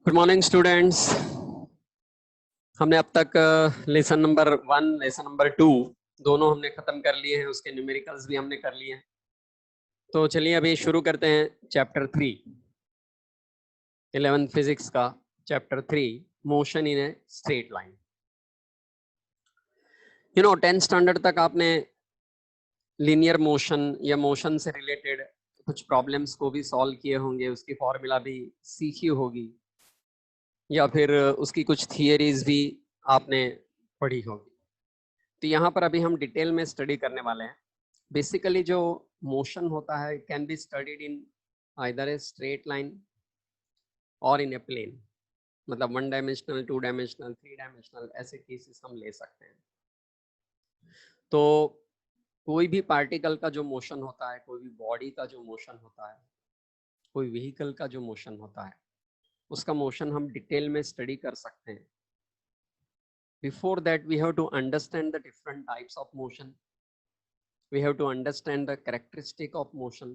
Good morning students. हमने अब तक लेसन नंबर 1 लेसन नंबर 2 दोनों हमने खत्म कर लिए हैं। उसके न्यूमेरिकल्स भी हमने कर लिए हैं। तो चलिए अभी शुरू करते हैं चैप्टर 3 11th फिजिक्स का chapter 3 motion in a straight line. 10th standard तक आपने लीनियर मोशन या मोशन से रिलेटेड कुछ प्रॉब्लम्स को भी सॉल्व किए होंगे, उसकी फॉर्मूला भी सीखी होगी या फिर उसकी कुछ थियरीज भी आपने पढ़ी होगी। तो यहाँ पर अभी हम डिटेल में स्टडी करने वाले हैं। बेसिकली जो मोशन होता है can be studied in either a straight line और इन ए प्लेन, मतलब 1 डायमेंशनल 2 डायमेंशनल 3 डायमेंशनल ऐसे केसेस हम ले सकते हैं। तो कोई भी पार्टिकल का जो मोशन होता है, कोई भी बॉडी का जो मोशन होता है, कोई व्हीकल का जो मोशन होता है, उसका मोशन हम डिटेल में स्टडी कर सकते हैं। Before that we have to understand the different types of motion, we have to understand the characteristic of motion,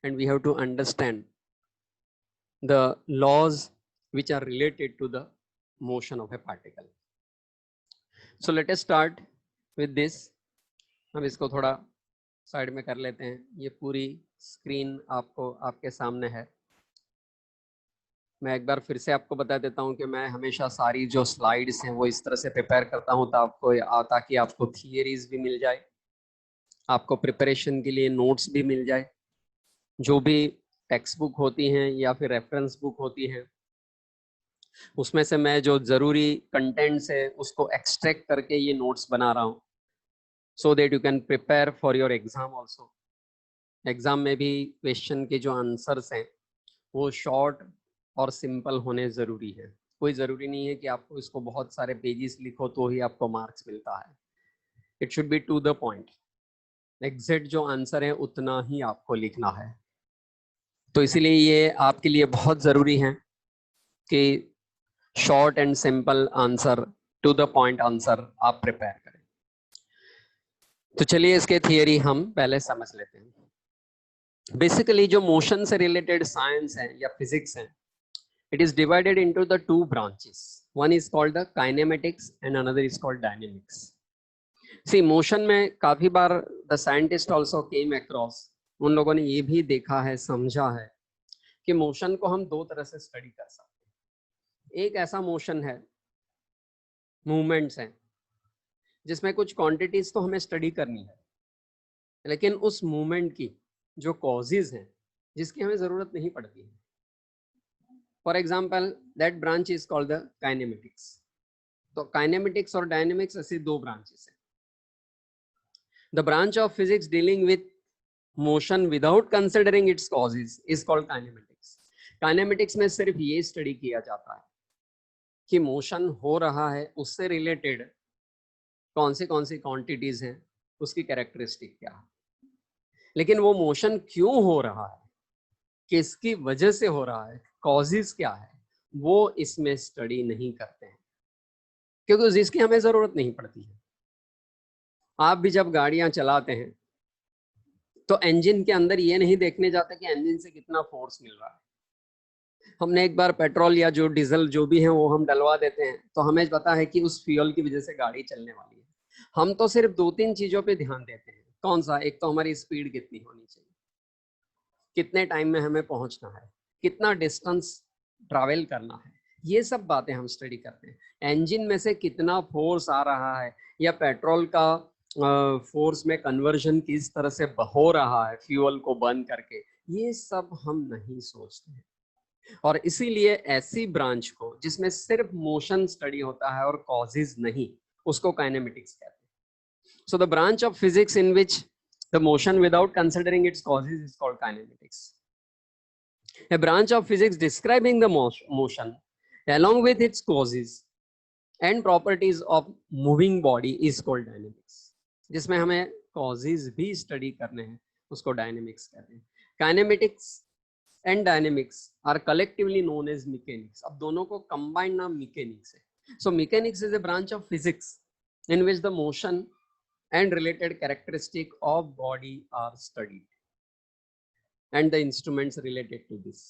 and we have to understand the laws which are related to the motion of a particle. So let us start with this. हम इसको थोड़ा side में कर लेते हैं। ये पूरी screen आपको आपके सामने है। मैं एक बार फिर से आपको बता देता हूं कि मैं हमेशा सारी जो स्लाइड्स हैं वो इस तरह से प्रिपेयर करता हूं ताकि आपको थियरीज भी मिल जाए, आपको प्रिपरेशन के लिए नोट्स भी मिल जाए। जो भी टेक्स्ट बुक होती हैं या फिर रेफरेंस बुक होती हैं, उसमें से मैं जो ज़रूरी कंटेंट्स है उसको एक्सट्रैक्ट करके ये नोट्स बना रहा हूँ, so that you can prepare for your exam also. Exam में भी क्वेश्चन के जो आंसर्स हैं वो शॉर्ट और सिंपल होने ज़रूरी है। कोई ज़रूरी नहीं है कि आपको इसको बहुत सारे पेजेस लिखो तो ही आपको मार्क्स मिलता है। It should be to the point. Exact जो आंसर है उतना ही आपको लिखना है। तो इसीलिए ये आपके लिए बहुत ज़रूरी है कि short and simple answer, to the point answer आप प्रिपेयर करें। तो चलिए इसके थियरी हम पहले समझ लेते हैं। बेसिकली जो मोशन से रिलेटेड साइंस है या फिजिक्स है, it is divided into the two branches. One is called the kinematics and another is called dynamics. See motion में काफी बार the scientist also came across, उन लोगों ने ये भी देखा है, समझा है कि मोशन को हम दो तरह से स्टडी कर सकते हैं। एक ऐसा मोशन है, मूवमेंट्स हैं, जिसमें कुछ क्वांटिटीज तो हमें स्टडी करनी है, लेकिन उस मूवमेंट की जो कॉजेज हैं जिसकी हमें जरूरत नहीं पड़ती है। For example that branch is called the kinematics. तो काइनेमेटिक्स और डायनेमिक्स ऐसी दो ब्रांचेस हैं। The branch of physics dealing with motion without considering its causes is called kinematics. Kinematics में सिर्फ ये स्टडी किया जाता है कि मोशन हो रहा है, उससे रिलेटेड कौन सी क्वांटिटीज हैं, उसकी कैरेक्टरिस्टिक क्या है। लेकिन वो मोशन क्यों हो रहा है, किसकी वजह से हो रहा है, कॉजेज क्या है, वो इसमें स्टडी नहीं करते हैं, क्योंकि जिसकी हमें जरूरत नहीं पड़ती है। आप भी जब गाड़ियां चलाते हैं तो इंजन के अंदर ये नहीं देखने जाते कि इंजन से कितना फोर्स मिल रहा है। हमने एक बार पेट्रोल या जो डीजल जो भी है वो हम डलवा देते हैं तो हमें पता है कि उस फ्यूल की वजह से गाड़ी चलने वाली है। हम तो सिर्फ दो तीन चीजों पे ध्यान देते हैं। कौन सा? एक तो हमारी स्पीड कितनी होनी चाहिए, कितने टाइम में हमें पहुंचना है, कितना डिस्टेंस ट्रैवल करना है, ये सब बातें हम स्टडी करते हैं। इंजन में से कितना फोर्स आ रहा है या पेट्रोल का फोर्स में कन्वर्जन किस तरह से हो रहा है फ्यूल को बर्न करके, ये सब हम नहीं सोचते हैं। और इसीलिए ऐसी ब्रांच को जिसमें सिर्फ मोशन स्टडी होता है और कॉजेज नहीं, उसको काइनेमेटिक्स कहते हैं। So the branch of physics in which the motion without considering its causes is called kinematics. A branch of physics describing the motion along with its causes and properties of moving body is called dynamics. जिसमें हमें causes भी study करने हैं, उसको dynamics कहते हैं। Kinematics and dynamics are collectively known as mechanics. अब दोनों को combined नाम mechanics है। So mechanics is a branch of physics in which the motion and related characteristic of body are studied and the instruments related to this.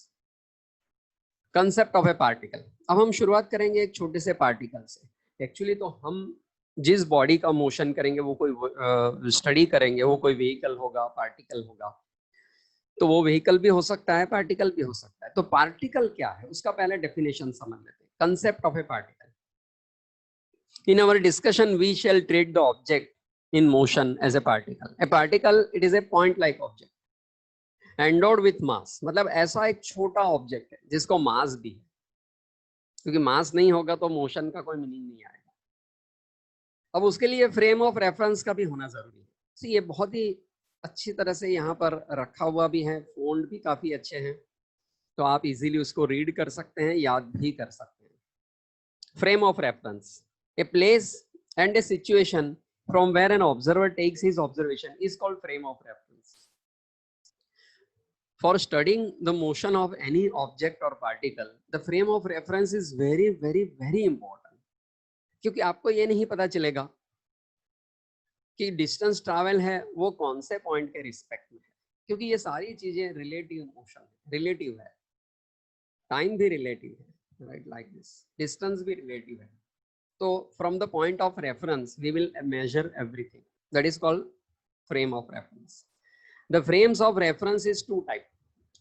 Concept of a particle. अब हम शुरुआत करेंगे एक छोटे से पार्टिकल से। एक्चुअली तो हम जिस बॉडी का मोशन करेंगे वो कोई स्टडी करेंगे, वो कोई व्हीकल होगा, पार्टिकल होगा। तो वो व्हीकल भी हो सकता है, पार्टिकल भी हो सकता है। तो पार्टिकल क्या है उसका पहले डेफिनेशन समझ लेते हैं। Concept of a particle. In our discussion, we shall treat the object in motion as a particle. A particle, it is a point-like object, endowed with mass. मतलब ऐसा एक छोटा ऑब्जेक्ट है जिसको मास भी है, क्योंकि मास नहीं होगा तो मोशन का कोई मीनिंग नहीं आएगा। अब उसके लिए फ्रेम ऑफ रेफरेंस का भी होना जरूरी है। तो ये बहुत ही अच्छी तरह से यहाँ पर रखा हुआ भी है, फोल्ड भी काफी अच्छे हैं, तो आप इजीली उसको रीड कर सकते हैं, याद भी कर सकते हैं। Frame of reference, a place and a situation from where an observer takes his observation is called frame of reference. For studying the motion of any object or particle, the frame of reference is very very very important. क्योंकि आपको ये नहीं पता चलेगा कि distance travel है वो कौन से पॉइंट के रिस्पेक्ट में है, क्योंकि ये सारी चीजें रिलेटिव मोशन है, रिलेटिव है। टाइम भी रिलेटिव है, राइट, लाइक दिस डिस्टेंस भी रिलेटिव है। So from the point of reference, we will measure everything. That is called frame of reference. The frames of reference is two type.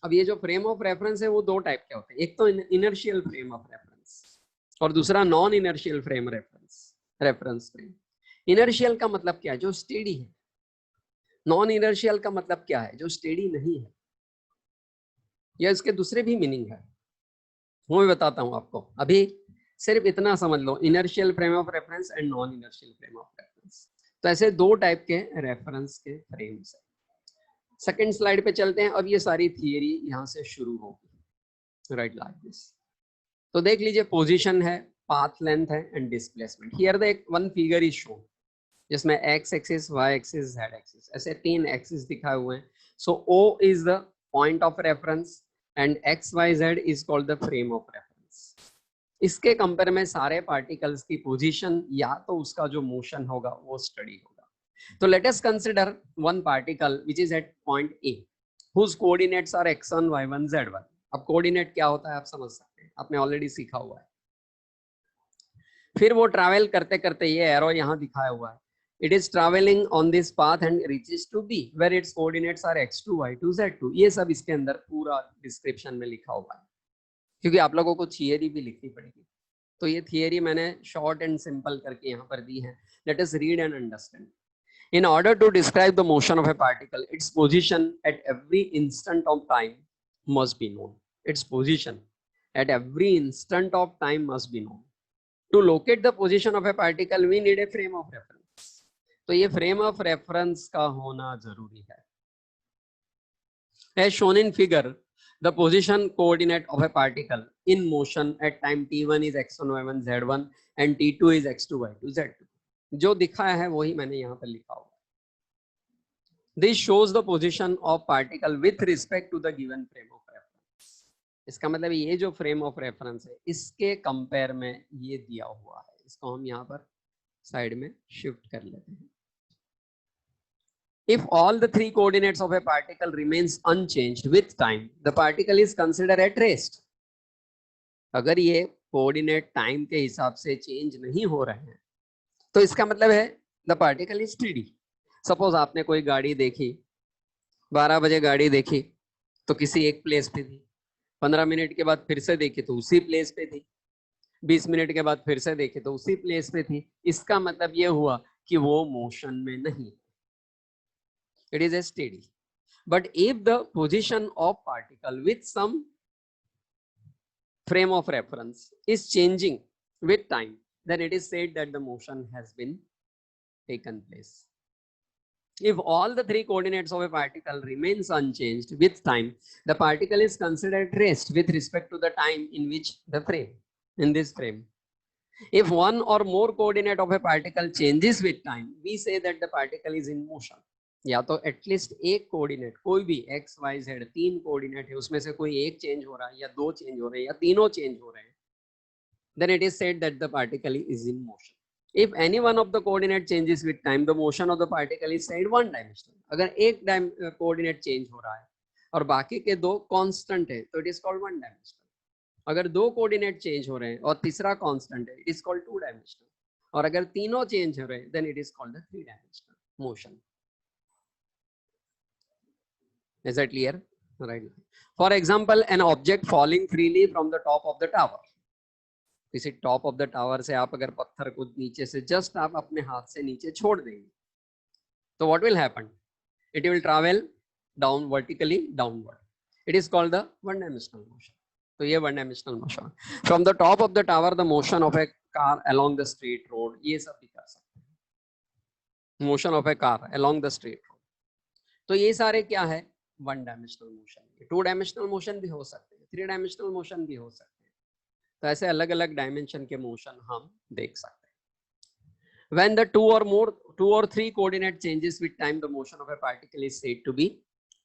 अब ये जो frame of reference है वो दो type के होते हैं। एक तो inertial frame of reference और दूसरा non inertial frame reference frame. Inertial का मतलब क्या है? जो steady है। Non inertial का मतलब क्या है? जो steady नहीं है। या इसके दूसरे भी मीनिंग है, वो मैं बताता हूँ आपको। अभी सिर्फ इतना समझ लो, inertial frame of reference and non inertial frame of reference. तो ऐसे दो टाइप के रेफरेंस के फ्रेम्स है। सेकंड स्लाइड पे चलते हैं। अब ये सारी थियरी यहाँ से शुरू होगी, राइट, लाइक दिस। तो देख लीजिए, पोजीशन है, पाथ लेंथ है and displacement. Here the one figure is shown जिसमें X axis, Y axis, Z axis, ऐसे तीन एक्सिस दिखाए हुए हैं। So O is the point of reference and X Y Z is called the frame of reference. इसके compare में सारे particles की पोजीशन या तो उसका जो मोशन होगा वो स्टडी होगा। तो let us consider one particle which is at point A whose coordinates are x1 y1 z1। अब कोऑर्डिनेट क्या होता है आप समझ सकते हैं, आपने ऑलरेडी सीखा हुआ है। फिर वो ट्रैवल करते करते, ये एरो यहाँ दिखाया हुआ है, it is traveling on this path and reaches to B where its coordinates are x2 y2 z2। ये सब इसके अंदर पूरा डिस्क्रिप्शन में लिखा हुआ है, क्योंकि आप लोगों को थियरी भी लिखनी पड़ेगी। तो ये थियरी मैंने शॉर्ट एंड सिंपल करके यहाँ पर दी है। Let us read and understand. In order to describe the motion of a particle, its position at every instant of time must be known. Its position at every instant of time must be known. To locate the position of a particle, we need a frame of reference. तो ये frame of reference का होना जरूरी है। As shown in figure, the position coordinate of a particle in motion at time t1 is x1 y1 z1 and t2 is x2 y2 z2। जो दिखाया है वही मैंने यहाँ पर लिखा हुआ है। This shows the position of particle with respect to the given frame of reference। इसका मतलब ये जो frame of reference है इसके कंपेयर में ये दिया हुआ है। इसको हम यहाँ पर साइड में शिफ्ट कर लेते हैं। If all the three coordinates of a particle remains unchanged with time, the particle is considered at rest। अगर ये कोऑर्डिनेट टाइम के हिसाब से चेंज नहीं हो रहे हैं तो इसका मतलब है the particle is steady. Suppose आपने कोई गाड़ी देखी, 12 बजे गाड़ी देखी तो किसी एक प्लेस पे थी, 15 मिनट के बाद फिर से देखी तो उसी प्लेस पे थी, 20 मिनट के बाद फिर से देखी तो उसी प्लेस पे थी। इसका मतलब ये हुआ कि वो मोशन में नहीं, it is a steady। But if the position of particle with some frame of reference is changing with time, then it is said that the motion has been taken place। If all the three coordinates of a particle remains unchanged with time, the particle is considered at rest with respect to the time in which the frame, in this frame। If one or more coordinate of a particle changes with time, we say that the particle is in motion। या तो at least एक coordinate, कोई भी x Y Z तीन coordinate है, उसमें से कोई एक चेंज हो रहा है या दो चेंज हो रहे हैं या तीनों चेंज हो रहे हैं, then it is said that the particle is in motion। If any one of the coordinate changes with time, the motion of the particle is said one dimensional। अगर एक कोऑर्डिनेट चेंज हो रहा है और बाकी के दो कांस्टेंट है तो it is called one dimensional. अगर दो कोऑर्डिनेट चेंज हो रहे हैं और तीसरा कांस्टेंट है, it is called two dimensional, और अगर तीनों चेंज हो रहे हैं then it is called the three dimensional motion. Is that clear? Right. For example, an object falling freely from the top of the tower. किसी top of the tower से आप अगर पत्थर को नीचे से जस्ट आप अपने हाथ से नीचे छोड़ देंगे तो what will happen? It will travel down vertically downward. It is called the one dimensional motion. तो ये one dimensional motion. From the top of the tower the motion of A car along the straight road, ये सब भी कर सकते हैं. Motion of A car along the straight road. तो ये सारे क्या है? One dimensional motion. Two dimensional motion भी हो सकते हैं, थ्री डायमेंशनल मोशन भी हो सकते हैं. तो ऐसे अलग अलग डायमेंशन के मोशन हम देख सकते हैं. When the two or three coordinate changes with time, the motion of a particle is said to be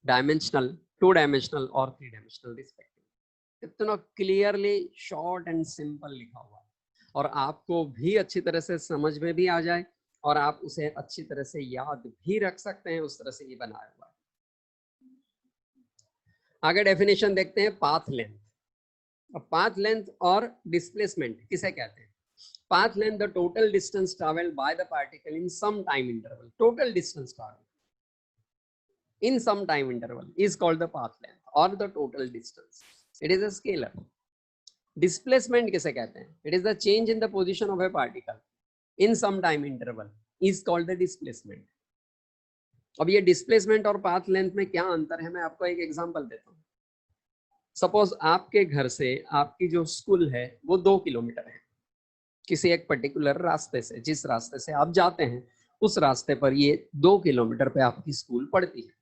dimensional, two dimensional or three dimensional respectively. इतना क्लियरली शॉर्ट एंड सिंपल लिखा हुआ है और आपको भी अच्छी तरह से समझ में भी आ जाए और आप उसे अच्छी तरह से याद भी रख सकते हैं, उस तरह से ये बनाया हुआ है. आगे डेफिनेशन देखते हैं. Path length. अब पाथ लेंथ और डिस्प्लेसमेंट किसे कहते हैं? Path length, the total distance traveled by the particle in some time interval. Total distance traveled in some time interval is called the path length or the total distance. It is a scalar. Displacement किसे कहते हैं? It is the change in the position of a particle in some time interval is called the displacement. अब ये displacement और path length में क्या अंतर है, मैं आपको एक एग्जांपल देता हूँ. सपोज आपके घर से आपकी जो स्कूल है वो 2 किलोमीटर है. किसी एक पर्टिकुलर रास्ते से, जिस रास्ते से आप जाते हैं उस रास्ते पर ये 2 किलोमीटर पे आपकी स्कूल पड़ती है.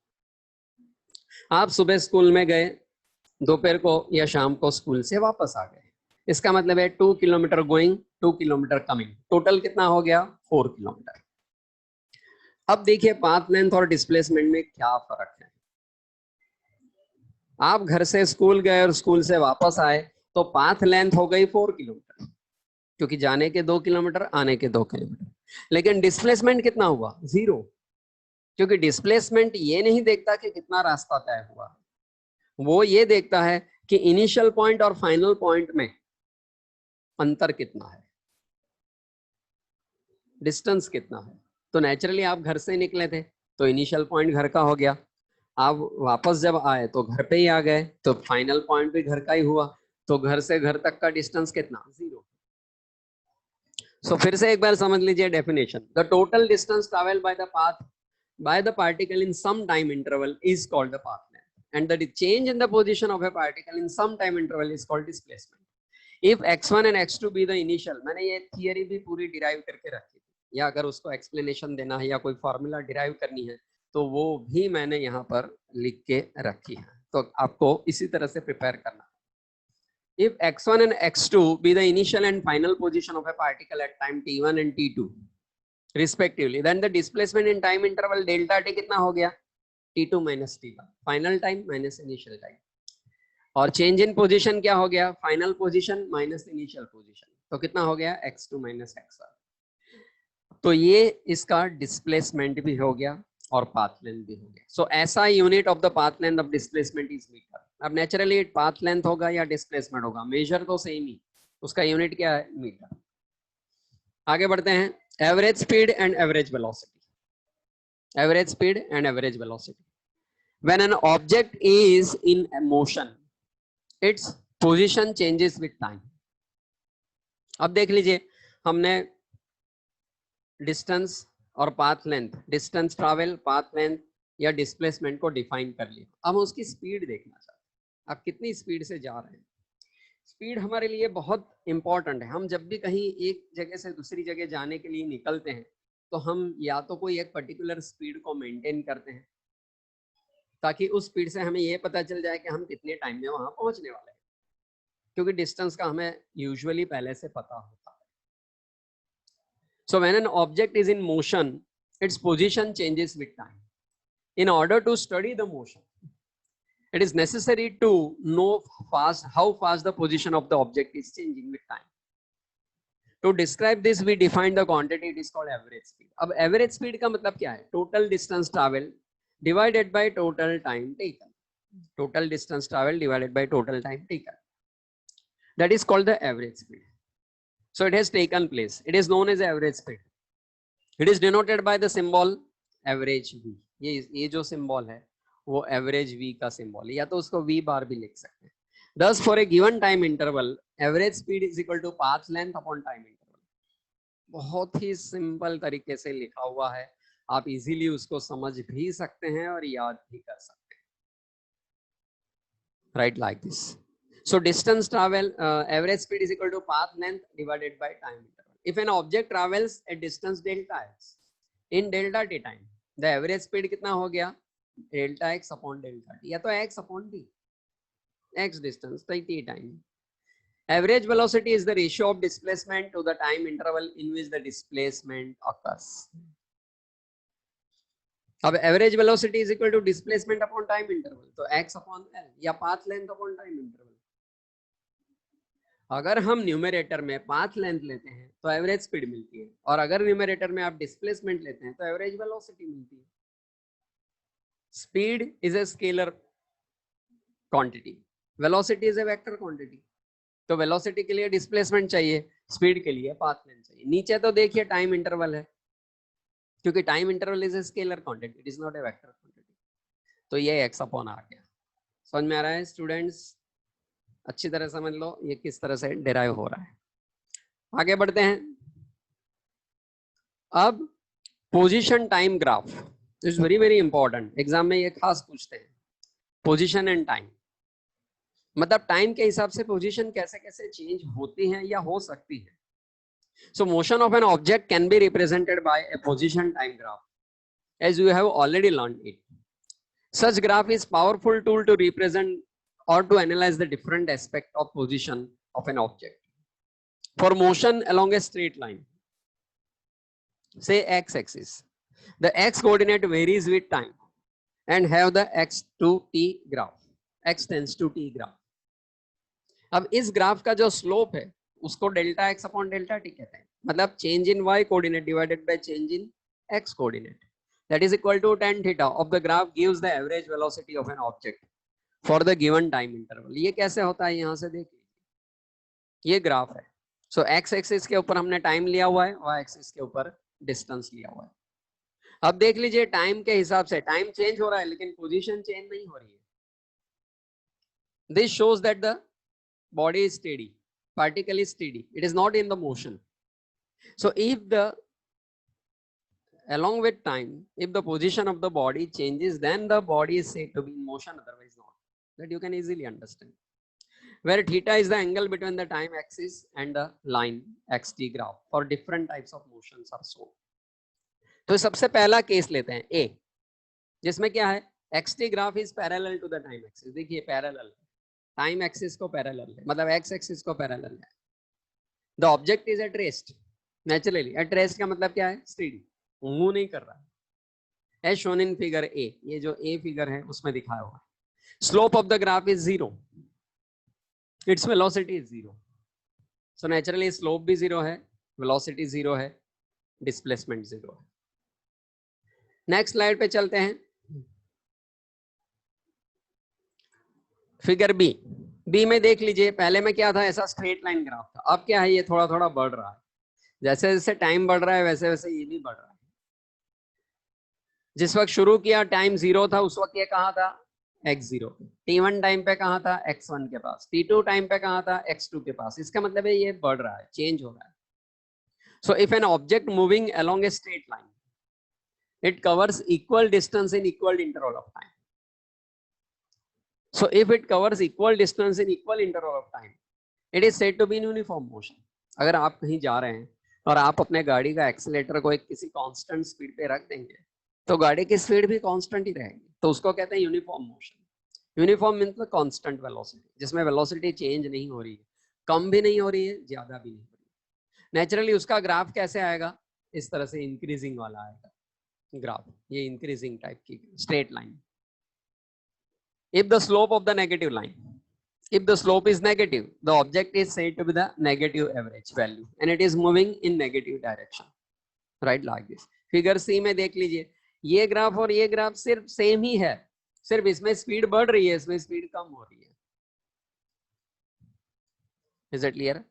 आप सुबह स्कूल में गए, दोपहर को या शाम को स्कूल से वापस आ गए. इसका मतलब है 2 kilometre going, 2 kilometre coming. Total कितना हो गया? 4 किलोमीटर. अब देखिए पाथ लेंथ और डिस्प्लेसमेंट में क्या फर्क है. आप घर से स्कूल गए और स्कूल से वापस आए तो पाथ लेंथ हो गई 4 किलोमीटर, क्योंकि जाने के 2 किलोमीटर, आने के 2 किलोमीटर. लेकिन डिस्प्लेसमेंट कितना हुआ? 0. क्योंकि डिस्प्लेसमेंट ये नहीं देखता कि कितना रास्ता तय हुआ, वो ये देखता है कि इनिशियल पॉइंट और फाइनल पॉइंट में अंतर कितना है, डिस्टेंस कितना है. तो नेचुरली आप घर से निकले थे तो इनिशियल पॉइंट घर का हो गया. आप वापस जब आए तो घर पे ही आ गए तो फाइनल पॉइंट भी घर का ही हुआ. तो घर से घर तक का डिस्टेंस कितना? 0. So फिर से एक बार समझ लीजिए definition. The total distance traveled by the particle in some time interval is called the path length, and the change in the position of a particle in some time interval is called displacement. If x1 and x2 be the initial, मैंने ये theory भी पूरी derive करके रखी थी, या अगर उसको एक्सप्लेनेशन देना है या कोई फॉर्मूला डिराइव करनी है तो वो भी मैंने यहाँ पर लिख के रखी है. तो आपको इसी तरह से प्रिपेयर करना. If x1 and x2 be the initial and final position of a particle at time t1 and t2 respectively, then the displacement in time interval delta t कितना हो गया? t2 minus t1, final time minus initial time. और change in position क्या हो गया? final position minus initial position. तो कितना हो गया? x2 minus x1. तो ये इसका displacement भी हो गया और path length भी हो गया. So ऐसा unit of the path length of displacement is meter. अब नेचुरली पाथ लेंथ होगा या डिस्प्लेसमेंट होगा, मेजर तो सेम ही, उसका यूनिट क्या है? मीटर. आगे बढ़ते हैं. Average speed and average velocity. Average speed and average velocity. When an object is in motion its position changes with time. अब देख लीजिए, हमने डिस्टेंस और path length, distance travel, path length या डिस्प्लेसमेंट को डिफाइन कर लिया. अब उसकी स्पीड देखना चाहते हैं, आप कितनी स्पीड से जा रहे हैं. स्पीड हमारे लिए बहुत इंपॉर्टेंट है. हम जब भी कहीं एक जगह से दूसरी जगह जाने के लिए निकलते हैं तो हम या तो कोई एक पर्टिकुलर स्पीड को मेंटेन करते हैं ताकि उस स्पीड से हमें ये पता चल जाए कि हम कितने टाइम में वहां पहुंचने वाले हैं, क्योंकि डिस्टेंस का हमें यूजुअली पहले से पता होता है. So when an object is in motion its position changes with time. In order to study the motion it is necessary to know how fast the position of the object is changing with time. To describe this we define the quantity, it is called average speed. अब average speed का मतलब क्या है? total distance travel divided by total time taken. Total distance travel divided by total time taken. That is called the average speed. So it has taken place. It is known as average speed. It is denoted by the symbol average v. ये जो symbol है वो average v का symbol है, या तो उसको v bar भी लिख सकते हैं. Thus for a given time interval average speed is equal to path length upon time interval. बहुत ही सिंपल तरीके से लिखा हुआ है, आप इजीली उसको समझ भी सकते हैं और याद भी कर सकते हैं. Right, like this. So distance travel, average speed is equal to path length divided by time interval. If an object travels at distance delta x in delta t time, the average speed कितना हो गया? Delta x upon delta t, या तो x upon t, x distance तो t time. Average velocity is the ratio of displacement to the time interval in which the displacement occurs. अब average velocity is equal to displacement upon time interval, तो x upon l या path length upon time interval. अगर हम numerator में path length लेते हैं तो average speed मिलती है, और अगर न्यूमरेटर में आप डिस्प्लेसमेंट लेते हैं तो एवरेज वेलोसिटी मिलती है. Speed is a scalar quantity, velocity is a vector quantity. तो वेलोसिटी के लिए डिस्प्लेसमेंट चाहिए, स्पीड के लिए पाथ लेंथ चाहिए. नीचे तो देखिए टाइम इंटरवल है, क्योंकि time interval is a scalar quantity, it is not a vector quantity. तो ये x अपॉन आ गया. समझ में आ रहा है स्टूडेंट्स? अच्छी तरह समझ लो ये किस तरह से डिराइव हो रहा है. आगे बढ़ते हैं. अब position time graph is very very important. Exam में ये खास पूछते हैं, पोजीशन एंड टाइम. मतलब टाइम के हिसाब से पोजीशन कैसे कैसे चेंज होती है या हो सकती है. So motion of an object can be represented by a position time graph, as you have already learned it. Such graph is powerful tool to represent or to analyze the different aspect of position of an object. For motion along a straight line, say x-axis, the x coordinate varies with time and have the x to t graph, x tends to t graph. अब इस graph का जो slope है उसको delta X upon delta T कहते हैं. मतलब change in Y coordinate divided by change in X coordinate, that is equal to tan theta of the graph gives the average velocity of an object for the given time interval. ये कैसे होता है, यहां से देखिए ये graph है. सो x axis के ऊपर हमने टाइम लिया हुआ है, वाई एक्सिस के ऊपर डिस्टेंस लिया हुआ है. अब देख लीजिए टाइम के हिसाब से टाइम चेंज हो रहा है लेकिन पोजीशन चेंज नहीं हो रही है. This shows that the body is steady, particle is steady, it is not in the motion. So if the along with time, if the position of the body changes, then the body is said to be in motion, otherwise not. That you can easily understand. Where theta is the angle between the time axis and the line xt graph for different types of motions are shown. तो सबसे पहला case लेते हैं A, जिसमें क्या है xt graph is parallel to the time axis. देखिए parallel, time axis को पैरेलल है, मतलब एक्स एक्सिस को पैरेलल है. The object is at rest. Naturally at rest का मतलब क्या है, स्टेडी, मूव नहीं कर रहा है. As shown in figure A, ये जो ए फिगर है उसमें दिखाया हुआ है. Slope of the graph is 0, its velocity is 0. So naturally slope भी 0 है, वेलोसिटी 0 है, डिस्प्लेसमेंट 0 है. नेक्स्ट स्लाइड पे चलते हैं. Figure B. बी में देख लीजिए पहले में क्या था, ऐसा स्ट्रेट लाइन ग्राफ था. अब क्या है, ये थोड़ा थोड़ा बढ़ रहा है. जैसे जैसे टाइम बढ़ रहा है वैसे वैसे ये भी बढ़ रहा है. जिस वक्त शुरू किया टाइम 0 था उस वक्त ये कहाँ था, x0. t1 टाइम पे कहाँ था, x1 के पास. t2 टाइम पे कहाँ था, x2 के पास. इसका मतलब है ये बढ़ रहा है, चेंज हो रहा है. So if an object moving along a straight line, it covers equal distance in equal interval of time. So if it covers equal distance in equal interval of time, it is said to be in uniform motion. अगर आप कहीं जा रहे हैं और आप अपने गाड़ी का एक्सीलेटर को एक किसी कांस्टेंट स्पीड पे रख देंगे तो गाड़ी की स्पीड भी कांस्टेंट ही रहेगी, तो उसको कहते हैं uniform motion. Uniform means constant velocity, जिसमें वेलोसिटी चेंज नहीं हो रही है, कम भी नहीं हो रही है, ज्यादा भी नहीं हो रही है. नेचुरली उसका ग्राफ कैसे आएगा, इस तरह से इंक्रीजिंग वाला आएगा ग्राफ. ये इंक्रीजिंग टाइप की straight line. If the slope of the negative line, if the slope is negative, the object is said to be the negative average value and it is moving in negative direction, right, like this. Figure C में देख लीजिए ये graph और ये graph सिर्फ same ही है, सिर्फ इसमें स्पीड बढ़ रही है, इसमें स्पीड कम हो रही है. Is it clear?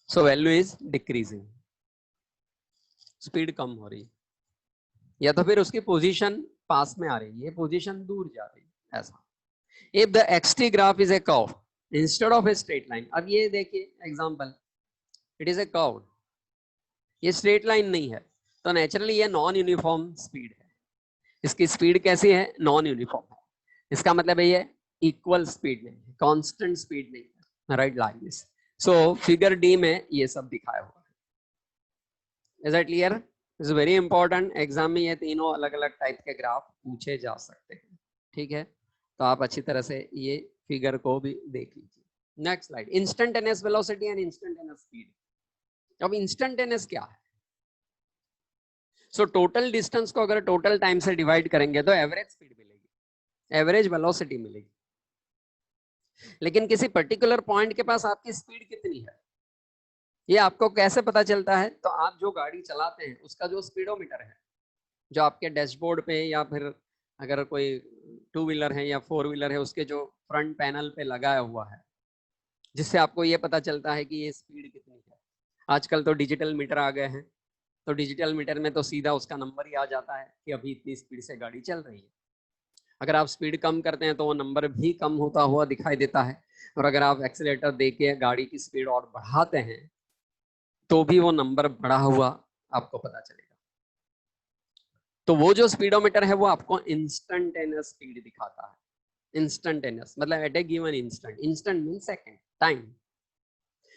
So value is decreasing, speed कम हो रही है, या तो फिर उसकी पोजीशन पास में आ रही है, पोजीशन दूर जा रही है, ऐसा। If the xt graph is a curve instead of a straight line, अब ये देखिए example, it is A curve, ये स्ट्रेट लाइन नहीं है, तो नेचुरली ये नॉन यूनिफॉर्म स्पीड है। इसकी स्पीड कैसी है? नॉन यूनिफॉर्म है। इसका मतलब है ये इक्वल स्पीड नहीं है, कांस्टेंट स्पीड नहीं है, right, like this. So figure D में ये सब दिखाया हुआ है। Is that clear? Is very important, exam में ये तीनों अलग अलग टाइप के ग्राफ पूछे जा सकते हैं, ठीक है? तो आप अच्छी तरह से ये फिगर को भी देख लीजिए। Next slide, instantaneous velocity and instantaneous speed. अब इंस्टेंटेनियस क्या है? सो टोटल डिस्टेंस को अगर टोटल टाइम से डिवाइड करेंगे तो एवरेज स्पीड मिलेगी, एवरेज वेलोसिटी मिलेगी। लेकिन किसी पर्टिकुलर पॉइंट के पास आपकी स्पीड कितनी है, ये आपको कैसे पता चलता है? तो आप जो गाड़ी चलाते हैं उसका जो स्पीडोमीटर है, जो आपके डैशबोर्ड पे या फिर अगर कोई टू व्हीलर है या फोर व्हीलर है, उसके जो फ्रंट पैनल पे लगाया हुआ है, जिससे आपको ये पता चलता है कि ये स्पीड कितनी है। आजकल तो डिजिटल मीटर आ गए हैं, तो डिजिटल मीटर में तो सीधा उसका नंबर ही आ जाता है कि अभी इतनी स्पीड से गाड़ी चल रही है। अगर आप स्पीड कम करते हैं तो वो नंबर भी कम होता हुआ दिखाई देता है, और अगर आप एक्सीलेटर देके गाड़ी की स्पीड और बढ़ाते हैं तो भी वो नंबर बढ़ा हुआ आपको पता चलेगा। तो वो जो स्पीडोमीटर है वो आपको इंस्टेंटेनियस स्पीड दिखाता है। इंस्टेंटेनियस मतलब at a given instant, instant mean second, time.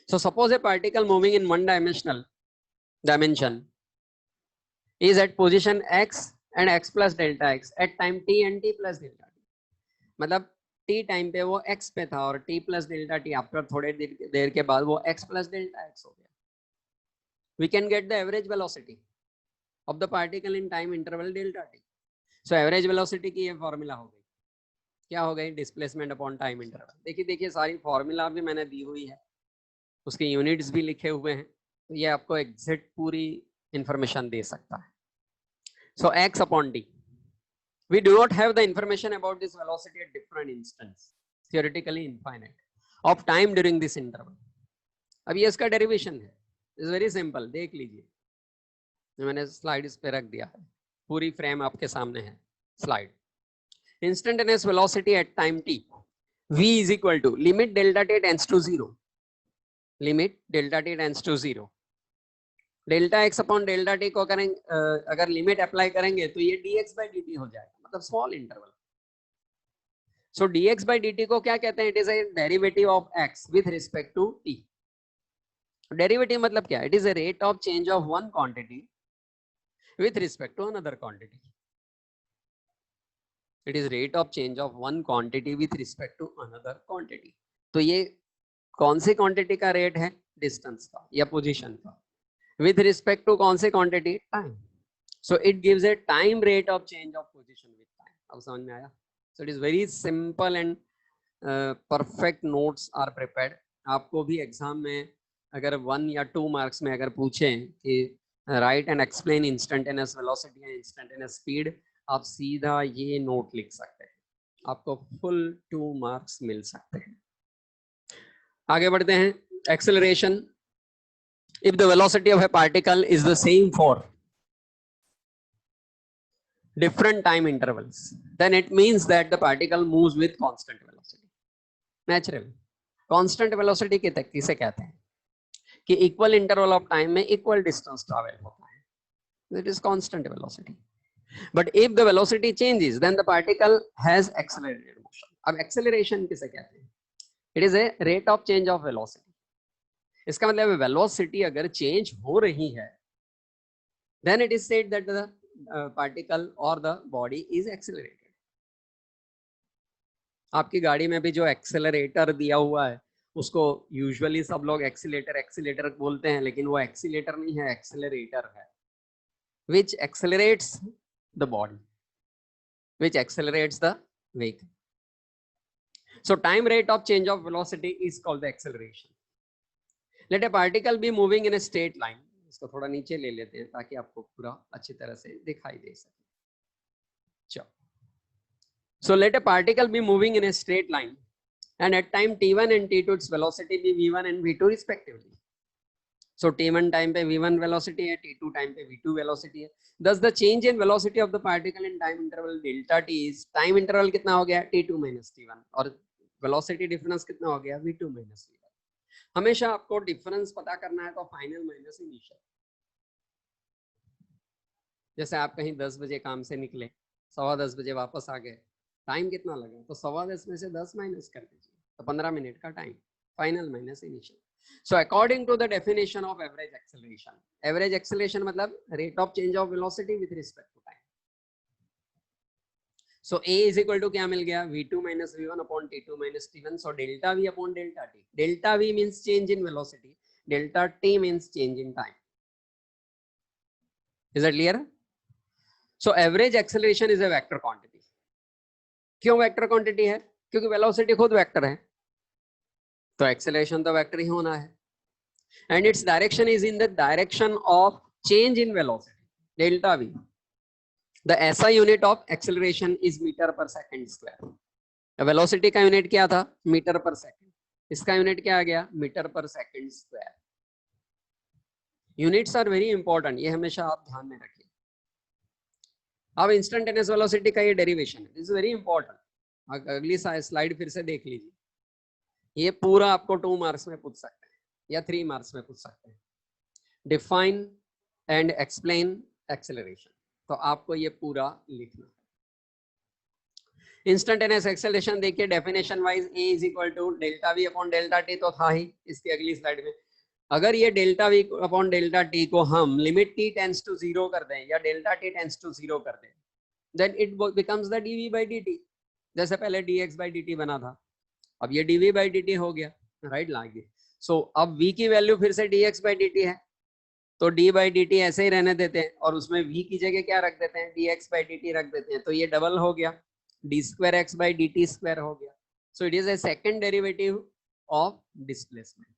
So suppose a particle moving in one dimensional dimension is at position x and x plus delta x at time t and t plus delta t। मतलब t time पे वो x पे था और t plus delta t after थोड़े देर के बाद वो x plus delta x हो गया। We can get the average velocity of the particle in time interval delta t। So average velocity की ये फॉर्मूला हो गई, क्या हो गई? Displacement upon time interval. देखिए देखिए सारी फॉर्मूला भी मैंने दी हुई है, उसके यूनिट्स भी लिखे हुए हैं, तो ये आपको एग्जैक्ट पूरी इंफॉर्मेशन दे सकता है। So x upon t, we do not have the information about this velocity at different instants, theoretically infinite, of time during this interval। अब ये इसका डेरिवेशन है, इज वेरी सिंपल, देख लीजिए, मैंने स्लाइड इस पे रख दिया है, पूरी फ्रेम आपके सामने है slide. Instantaneous velocity at time t, v is equal to limit delta t tends to 0, limit delta t tends to 0, delta X upon delta T को करेंगे, अगर लिमिट अप्लाई करेंगे तो ये dx by dt हो जाएगा, मतलब small interval. So dx by dt को क्या कहते हैं? It is a derivative of x with respect to t। Derivative मतलब क्या? It is a rate of change of one quantity with respect to another quantity. It is rate of change of one quantity with respect to another quantity. तो ये कौन सी quantity का rate है? Distance का या पोजीशन का, with respect to कौन से quantity? time। so it gives a time rate of change of position with time। अब समझ में आया? so it is very simple and perfect notes are prepared। आपको भी एग्जाम में अगर 1 या 2 मार्क्स में अगर पूछें कि right and explain instantaneous velocity and instantaneous speed, आप सीधा ये नोट लिख सकते हैं, आपको फुल 2 मार्क्स मिल सकते हैं। आगे बढ़ते हैं, acceleration. If the velocity of a particle is the same for different time intervals, then it means that the particle moves with constant velocity। Naturally, constant velocity किसे कहते हैं? कि equal interval of time में equal distance travel होता है, it is constant velocity। But if the velocity changes, then the particle has accelerated motion। अब acceleration किसे कहते हैं? It is a rate of change of velocity। इसका मतलब velocity अगर चेंज हो रही है, then it is said that the particle और द बॉडी इज एक्सेलरेटेड। आपकी गाड़ी में भी जो एक्सेलरेटर दिया हुआ है उसको यूजुअली सब लोग एक्सीलेटर एक्सीलेटर बोलते हैं, लेकिन वो एक्सीलेटर नहीं है, एक्सेलरेटर है, which accelerates the body, which accelerates the vehicle. So time rate of change of velocity is called the acceleration. Let a particle be moving in a straight line। इसको थोड़ा नीचे ले लेते हैं ताकि आपको पूरा अच्छी तरह से दिखाई दे सके। चलो, so let a particle be moving in a straight line and at time t1 and t2 its velocity be v1 and v2 respectively. So t1 time पे v1 velocity है, t2 time पे v2 velocity है. Thus the change in velocity of the particle in time interval delta t is time interval कितना हो गया t2 minus t1 और velocity difference कितना हो गया v2 minus v1. हमेशा आपको डिफरेंस पता करना है तो फाइनल माइनस इनिशियल. जैसे आप कहीं 10 बजे काम से निकले, 10:15 बजे वापस आ गए, टाइम कितना लगा तो 10:15 में से 10 माइनस कर दीजिए तो 15 मिनट का time. Final minus initial. So according to the definition of average acceleration मतलब rate of change of velocity with respect to time. So A is equal to क्या मिल गया v2 minus v1 upon t2 minus t1. So delta v upon delta t. Delta v means change in velocity. Delta t means change in time. Is that clear? So average acceleration is a vector quantity. क्यों vector quantity है? क्योंकि velocity खुद vector है तो acceleration तो vector ही होना है. And its direction is in the direction of change in velocity delta v. The SI unit of acceleration is meter per second square. Velocity का यूनिट क्या था मीटर पर सेकंड, इसका unit क्या आ गया metre per second square. Units are very important, ये हमेशा आप ध्यान में रखिए. अब इंस्टेंटेनियस वेलोसिटी का ये डेरिवेशन है, दिस इज वेरी इंपॉर्टेंट. अगली स्लाइड फिर से देख लीजिए. ये पूरा आपको 2 मार्क्स में पूछ सकते हैं या 3 मार्क्स में पूछ सकते हैं. डिफाइन एंड एक्सप्लेन एक्सेलरेशन, तो आपको ये पूरा लिखना है. इंस्टेंटेनियस एक्सेलरेशन देखिए definition wise A is equal to delta V upon delta T तो था ही इसकी अगली स्लाइड में. अगर ये delta V upon delta T को हम लिमिट t टेंड्स टू 0 कर दें या डेल्टा t टेंड्स टू 0 कर दें then it becomes the dv by dt. जैसे पहले dx by dt बना था, अब ये dv by dt हो गया, राइट लाइक. सो अब v की वैल्यू फिर से dx by dt है तो d by dt ऐसे ही रहने देते हैं और उसमें v की जगह क्या रख देते हैं dx by dt रख देते हैं तो ये डबल हो गया d square x by dt square हो गया. So it is A second derivative of displacement.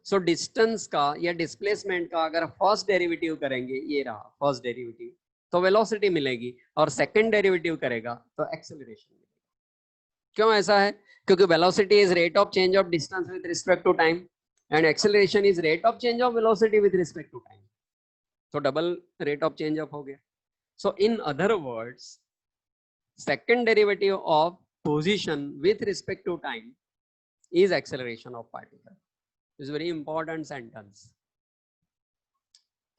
So distance का या डिस्प्लेसमेंट का अगर फर्स्ट डेरिवेटिव करेंगे, ये रहा फर्स्ट डेरिवेटिव, तो वेलोसिटी मिलेगी और सेकंड डेरिवेटिव करेगा तो एक्सेलरेशन मिलेगा. क्यों ऐसा है? क्योंकि velocity is rate of change of distance with respect to time and acceleration is rate of change of velocity with respect to time. So double rate of change of हो गया. So in other words, second derivative of position with respect to time is acceleration of particle. This is very important sentence.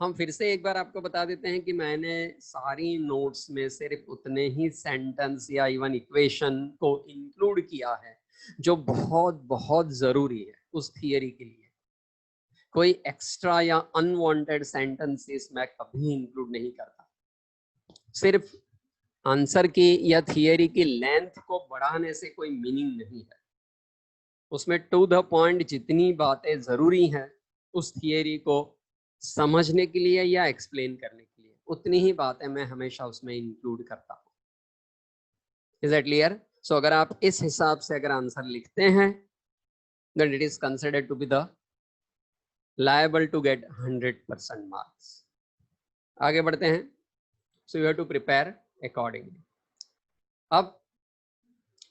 हम फिर से एक बार आपको बता देते हैं कि मैंने सारी नोट्स में सिर्फ उतने ही सेंटेंस या इवन इक्वेशन को इंक्लूड किया है जो बहुत बहुत जरूरी है उस थियरी के लिए. कोई एक्स्ट्रा या अनवांटेड सेंटेंसेस मैं कभी इंक्लूड नहीं करता. सिर्फ आंसर की या थियरी की लेंथ को बढ़ाने से कोई मीनिंग नहीं है. उसमें टू द पॉइंट जितनी बातें जरूरी हैं उस थियरी को समझने के लिए या एक्सप्लेन करने के लिए उतनी ही बातें मैं हमेशा उसमें इंक्लूड करता हूँ. Is that clear? सो अगर आप इस हिसाब से अगर आंसर लिखते हैं then it is considered to be the liable to get 100% marks. आगे बढ़ते हैं. So you have to prepare accordingly. अब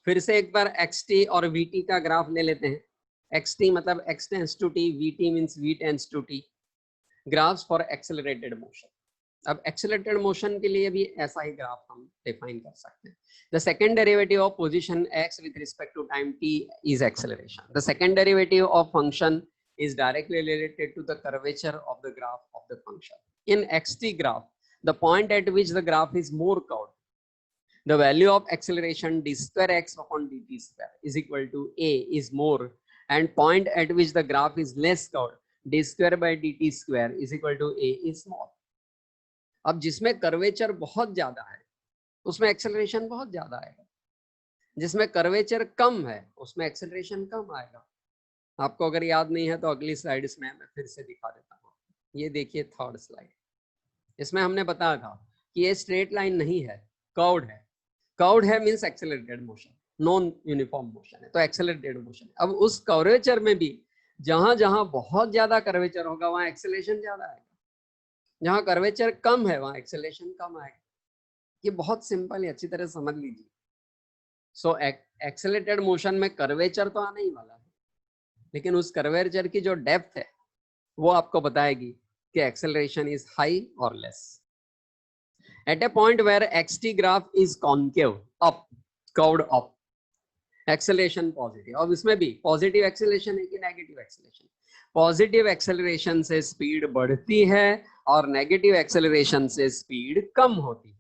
फिर से एक बार xt और vt का ग्राफ ले लेते हैं. xt मतलब x tends to t, vt means v tends to t. Graphs for accelerated motion. अब एक्सेलरेटेड मोशन के लिए भी ऐसा ही ग्राफ हम डिफाइन कर सकते हैं. The second derivative of position x with respect to time t is acceleration. The second derivative of function is directly related to the curvature of the graph of the function. In xt graph, the point at which the graph is more curved, the value of acceleration d square x upon dt square is equal to a is more, and point at which the graph is less curved, d square by dt square is equal to a is small. अब जिसमें curvature बहुत ज्यादा है उसमें acceleration बहुत ज्यादा आएगा, जिसमें कर्वेचर कम है उसमें एक्सेलरेशन कम आएगा. आपको अगर याद नहीं है तो अगली स्लाइड्स में मैं फिर से दिखा देता हूँ. ये देखिए थर्ड स्लाइड. इसमें हमने बताया था कि ये स्ट्रेट लाइन नहीं है, कर्व्ड है. कर्व्ड है means accelerated motion, non uniform motion है तो एक्सेलरेटेड मोशन. अब उस कर्वेचर में भी जहां जहां बहुत ज्यादा कर्वेचर होगा वहां एक्सेलरेशन ज्यादा आएगा, जहां कर्वेचर कम है वहां एक्सेलरेशन कम आएगा. ये बहुत सिंपल है, अच्छी तरह समझ लीजिए. सो एक्सेलरेटेड मोशन में कर्वेचर तो आने ही वाला है, लेकिन उस कर्वेचर की जो डेप्थ है वो आपको बताएगी कि एक्सेलरेशन इज हाई और less. At a point where xt graph is concave up, curved up, acceleration positive. अब इसमें भी पॉजिटिव एक्सेलरेशन है कि नेगेटिव एक्सेलरेशन? पॉजिटिव एक्सेलरेशन से स्पीड बढ़ती है और नेगेटिव एक्सेलरेशन से स्पीड कम होती है.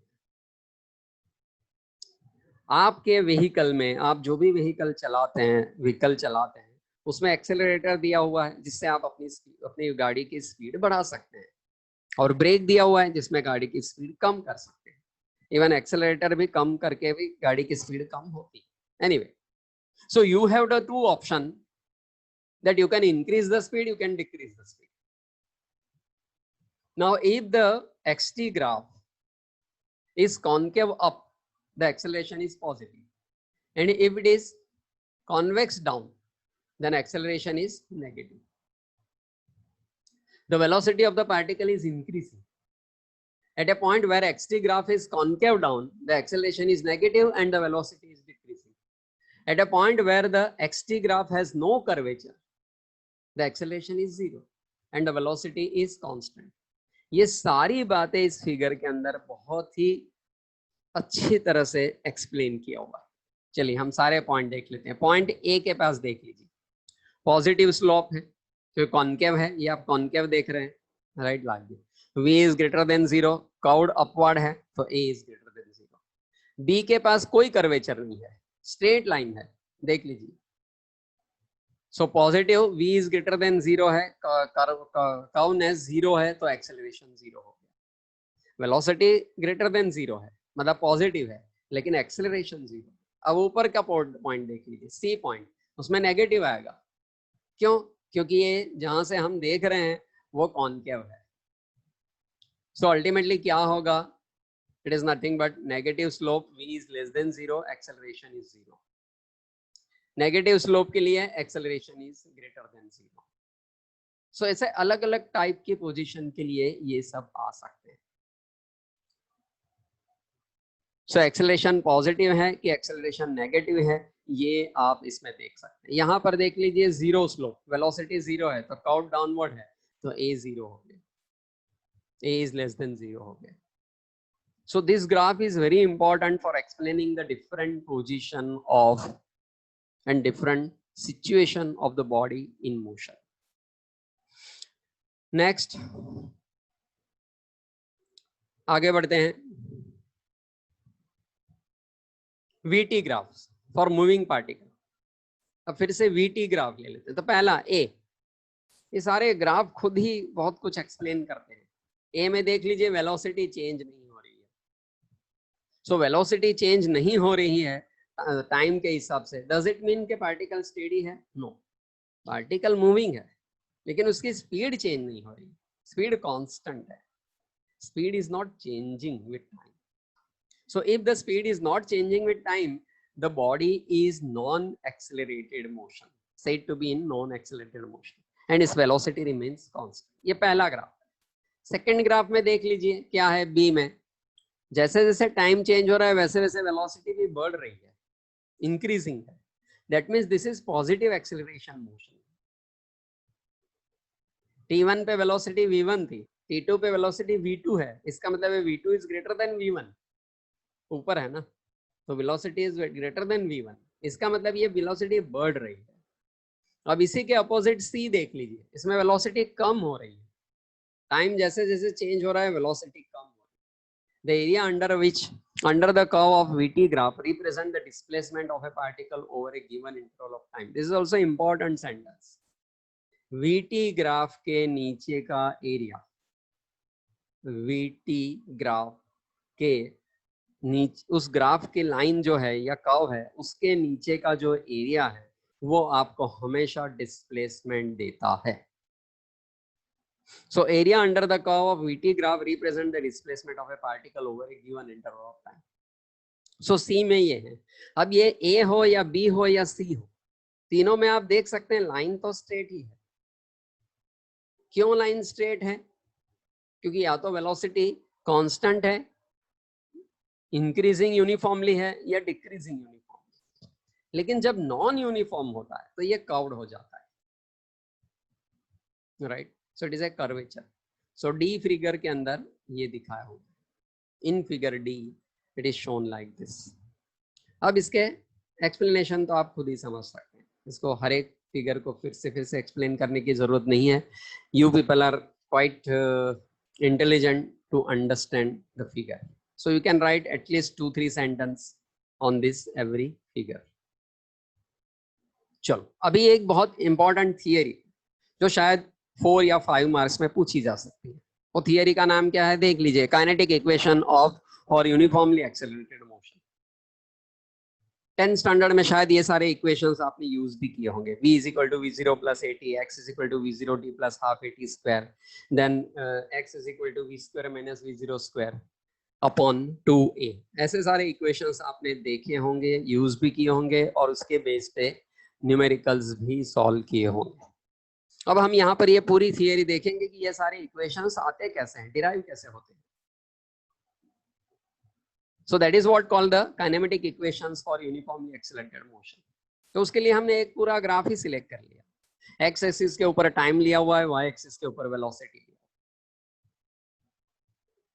आपके व्हीकल में, आप जो भी व्हीकल चलाते हैं उसमें एक्सेलरेटर दिया हुआ है जिससे आप अपनी गाड़ी की स्पीड बढ़ा सकते हैं, और ब्रेक दिया हुआ है जिसमें गाड़ी की स्पीड कम कर सकते हैं. इवन एक्सेलरेटर भी कम करके भी गाड़ी की स्पीड कम होती है. Anyway, so you have the two option that you can increase the speed, you can decrease the speed. Now if the xt graph is concave up, the acceleration is positive, and if it is convex down, then acceleration is negative. The velocity of the particle is increasing. At a point where xt graph is concave down, the acceleration is negative and the velocity is decreasing. At a point where the xt graph has no curvature, the acceleration is zero and the velocity is constant. ये सारी बातें इस figure के अंदर बहुत ही अच्छी तरह से एक्सप्लेन किया हुआ है. चलिए हम सारे पॉइंट देख लेते हैं. पॉइंट ए के पास देख लीजिए, पॉजिटिव स्लोप है तो कॉन्केव है, ये आप कॉन्केव देख रहे हैं, right. Like this. v is greater than 0, curved upward है तो a is greater than 0. b के पास कोई कर्वेचर नहीं है, स्ट्रेट लाइन है, देख लीजिए. So positive v is greater than 0 है, कर्वनेस 0 है तो एक्सेलरेशन 0 हो गया. वेलोसिटी ग्रेटर देन 0 है मतलब पॉजिटिव है, लेकिन एक्सेलरेशन 0. अब ऊपर का पॉइंट देख लीजिए, सी पॉइंट, उसमें नेगेटिव आएगा. क्यों? क्योंकि ये जहां से हम देख रहे हैं वो कॉन्केव है. सो अल्टीमेटली क्या होगा? It is nothing but negative slope, v is less than 0, acceleration is 0. Negative slope के लिए एक्सेलरेशन इज ग्रेटर देन 0. सो ऐसे अलग अलग टाइप की पोजीशन के लिए ये सब आ सकते हैं. सो एक्सेलरेशन पॉजिटिव है कि एक्सेलरेशन नेगेटिव है, ये आप इसमें देख सकते हैं. यहां पर देख लीजिए, जीरो स्लोप, वेलोसिटी 0 है तो कर्व डाउनवर्ड है तो a 0 हो गया, a is less than 0 हो गया. So this graph is very important for explaining the different position of and different situation of the body in motion. Next, आगे बढ़ते हैं. VT graphs for moving particle. अब फिर से VT ग्राफ ले लेते हैं. तो पहला A, ये सारे ग्राफ खुद ही बहुत कुछ एक्सप्लेन करते हैं. A में देख लीजिए, वेलोसिटी चेंज नहीं हो रही है. सो वेलोसिटी चेंज नहीं हो रही है टाइम के हिसाब से. डज इट मीन के पार्टिकल स्टेडी है? नो, पार्टिकल मूविंग है लेकिन उसकी स्पीड चेंज नहीं हो रही. स्पीड कांस्टेंट है. Speed is not changing with time. So if the speed is not changing with time, the body is non-accelerated motion, said to be in non-accelerated motion, and its velocity remains constant. ये पहला graph. Second graph में देख लीजिए क्या है. B में जैसे जैसे टाइम चेंज हो रहा है वैसे वैसे वेलोसिटी भी बढ़ रही है, इंक्रीजिंग है. That means this is positive acceleration motion. T1 पे वेलोसिटी v1 थी, T2 पे वेलोसिटी v2 है. इसका मतलब है v2 is greater than v1, ऊपर है ना, तो velocity is greater than v1. इसका मतलब ये वेलोसिटी बढ़ रही है. अब इसी के अपोजिट C देख लीजिए, इसमें वेलोसिटी कम हो रही है. टाइम जैसे जैसे चेंज हो रहा है वेलोसिटी कम हो रही है. The area under the curve of VT graph represent the displacement of a particle over a given interval of time. This is also important sentence. VT graph के नीचे का एरिया, VT ग्राफ के नीचे, उस graph की line जो है या कर्व है उसके नीचे का जो एरिया है वो आपको हमेशा डिस्प्लेसमेंट देता है. So area under the curve of VT graph represent the displacement of a particle over a given interval of time. So C में ये है. अब ये A हो या B हो या C हो, तीनों में आप देख सकते हैं लाइन तो स्ट्रेट ही है. क्यों लाइन स्ट्रेट है? क्योंकि या तो वेलोसिटी कांस्टेंट है, इंक्रीजिंग यूनिफॉर्मली है, या डिक्रीजिंग यूनिफॉर्मली. लेकिन जब नॉन यूनिफॉर्म होता है तो ये कर्व्ड हो जाता है, right. So it is A curvature. So D figure के अंदर ये दिखाया होगा, in figure D it is shown like this. अब इसके एक्सप्लेनेशन तो आप खुद ही समझ सकते हैं, इसको हर एक फिगर को फिर से एक्सप्लेन करने की जरूरत नहीं है। You people are quite intelligent to understand the figure, so you can write at least 2-3 sentence on this every figure. चलो, अभी एक बहुत इंपॉर्टेंट थियरी जो शायद 4 या 5 मार्क्स में पूछी जा सकती है, वो थियरी का नाम क्या है देख लीजिए, kinetic equation of for uniformly accelerated motion. 10th standard में शायद ये सारे इक्वेशंस आपने यूज भी किए होंगे। v is equal to v0 plus at, x is equal to v0 t plus half at square, then x is equal to v square minus v0 square upon 2a। ऐसे सारे equations आपने देखे होंगे, use भी किए होंगे और उसके बेस पे न्यूमेरिकल्स भी सॉल्व किए होंगे। अब हम यहाँ पर ये पूरी थियरी देखेंगे कि ये सारे इक्वेशंस आते कैसे हैं, डिराइव कैसे होते हैं। So that is what called the kinematic equations for uniformly accelerated motion। तो उसके लिए हमने एक पूरा ग्राफ ही सिलेक्ट कर लिया, x एक्सिस के ऊपर टाइम लिया हुआ है, y एक्सिस के ऊपर वेलोसिटी लिया।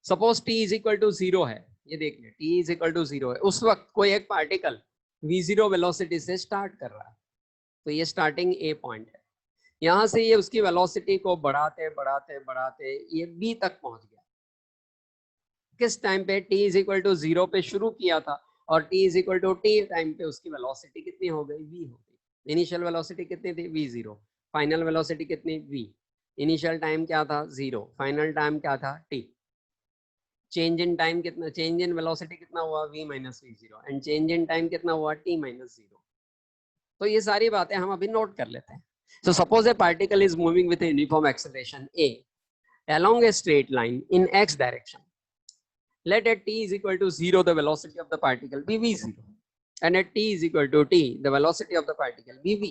Suppose t is equal to 0 है, ये देख लिया t इज इक्वल टू 0 है, उस वक्त कोई एक पार्टिकल v0 वेलोसिटी से स्टार्ट कर रहा है, तो ये स्टार्टिंग a पॉइंट है। यहां से ये उसकी वेलोसिटी को बढ़ाते बढ़ाते बढ़ाते ये b तक पहुंच गया। किस टाइम पे t इज इक्वल टू 0 पे शुरू किया था और t is equal to t time पे उसकी वेलोसिटी कितनी हो गई, v हो गई। इनिशियल वेलोसिटी कितनी थी, v0, फाइनल वेलोसिटी कितनी, v। इनिशियल टाइम क्या था 0, फाइनल टाइम क्या था t। चेंज इन टाइम कितना, चेंज इन वेलोसिटी कितना हुआ, v minus v0, and change in time कितना हुआ, t माइनस 0। तो ये सारी बातें हम अभी नोट कर लेते हैं। So suppose a particle is moving with a uniform acceleration a along a straight line in x direction. Let at t is equal to 0 the velocity of the particle be v0, and at t is equal to t the velocity of the particle be v।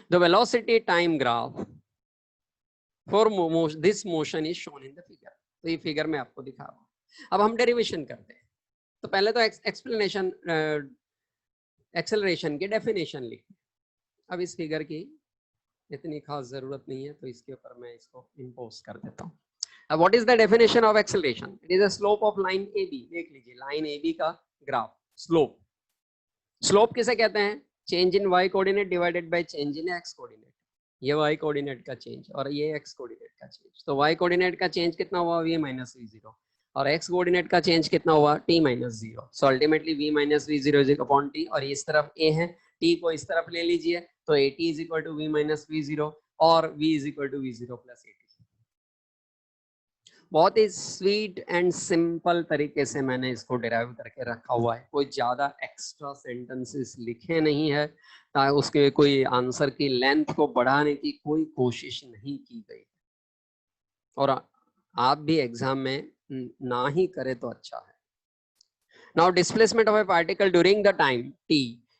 The velocity time graph for this motion is shown in the figure। तो ये figure में आपको दिखा रहा हूं। अब हम derivation करते हैं, तो पहले तो एक्सप्लेनेशन एक्सेलरेशन की डेफिनेशन लिखते हैं। अब इस फिगर की इतनी खास जरूरत नहीं है, तो इसके ऊपर मैं इसको इंपोज कर देता हूँ। अब what is the definition of acceleration, it is a slope of line AB। देख लीजिए लाइन AB का ग्राफ, स्लोप। स्लोप किसे कहते हैं, change in y coordinate divided by change in x coordinate. ये y कोऑर्डिनेट का चेंज और ये x कोऑर्डिनेट का चेंज। तो y कोऑर्डिनेट का चेंज कितना हुआ, v माइनस v0, और x कोऑर्डिनेट का चेंज कितना हुआ, t minus 0। So ultimately v minus v0 is upon t, और इस तरफ a है, t को इस तरफ ले लीजिए, तो at is equal to v minus v0 और v is equal to v0 plus at। बहुत ही स्वीट एंड सिंपल तरीके से मैंने इसको डिराइव करके रखा हुआ है, कोई ज्यादा एक्स्ट्रा सेंटेंसेस लिखे नहीं है, ताकि उसके कोई आंसर की लेंथ को बढ़ाने की कोई कोशिश नहीं की गई। और आप भी एग्जाम में ना ही करें तो अच्छा है। Now displacement of a particle during the time t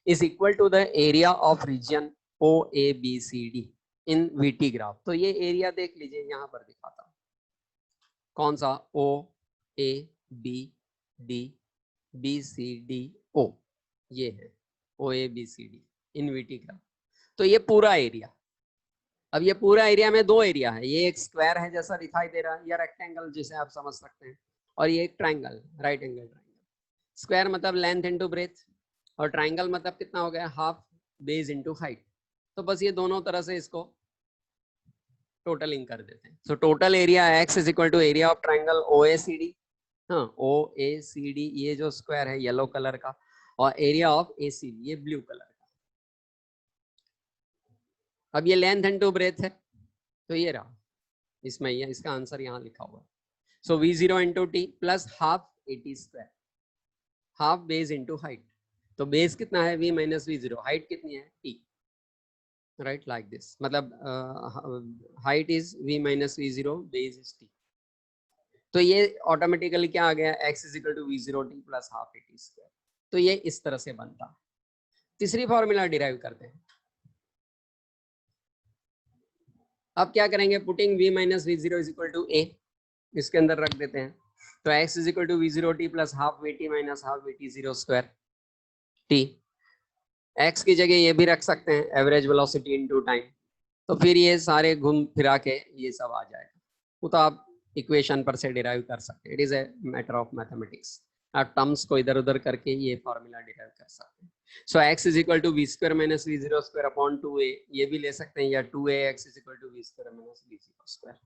is equal to the area of region OABCD in VT graph. तो ये एरिया देख लीजिए, यहाँ पर दिखाता हूँ, कौन सा, OABCD ये है OABCD इन VT ग्राफ। तो ये पूरा एरिया, अब ये पूरा एरिया में दो एरिया है, ये एक स्क्वायर है जैसा दिखाई दे रहा है, या रेक्टेंगल जिसे आप समझ सकते हैं, और ये एक triangle, right angle triangle. Square मतलब लेंथ इनटू ब्रेथ, और ट्रायंगल मतलब कितना हो गया, हाफ बेस इनटू हाइट। तो बस ये दोनों तरह से इसको टोटलिंग कर देते हैं। So total area x is equal to area of triangle OACD, हाँ OACD ये जो स्क्वायर है येलो कलर का, और एरिया ऑफ ACD ये ब्लू कलर का। अब ये लेंथ इनटू ब्रेथ है, तो ये रहा, इसमें ये इसका आंसर यहाँ लिखा हुआ है। So v0 into T plus half AT square, half base into height. तो बेस कितना है, v माइनस v0, हाइट कितनी है t, राइट लाइक दिस, मतलब height is v minus v0, base is t। तो ये ऑटोमेटिकली क्या आ गया, x is equal to v0 t plus half AT square. तो ये इस तरह से बनता है। तीसरी फॉर्मूला डिराइव करते हैं। अब क्या करेंगे, putting v minus v0 is equal to a, इसके अंदर रख देते हैं। तो x is equal to v0 t plus half vt minus half vt 0 square t। x की जगह ये भी रख सकते हैं एवरेज वेलोसिटी इनटू टाइम, तो फिर ये सारे घूम फिरा के ये सब आ जाएगा। वो तो आप इक्वेशन पर से डिराइव कर सकते हैं, it is a matter of mathematics. आप टर्म्स को इधर उधर करके ये फॉर्मूला डिराइव कर सकते हैं। So x is equal to V square minus V zero square upon 2a, ये भी ले सकते हैं, या 2ax is equal to V square minus V zero square.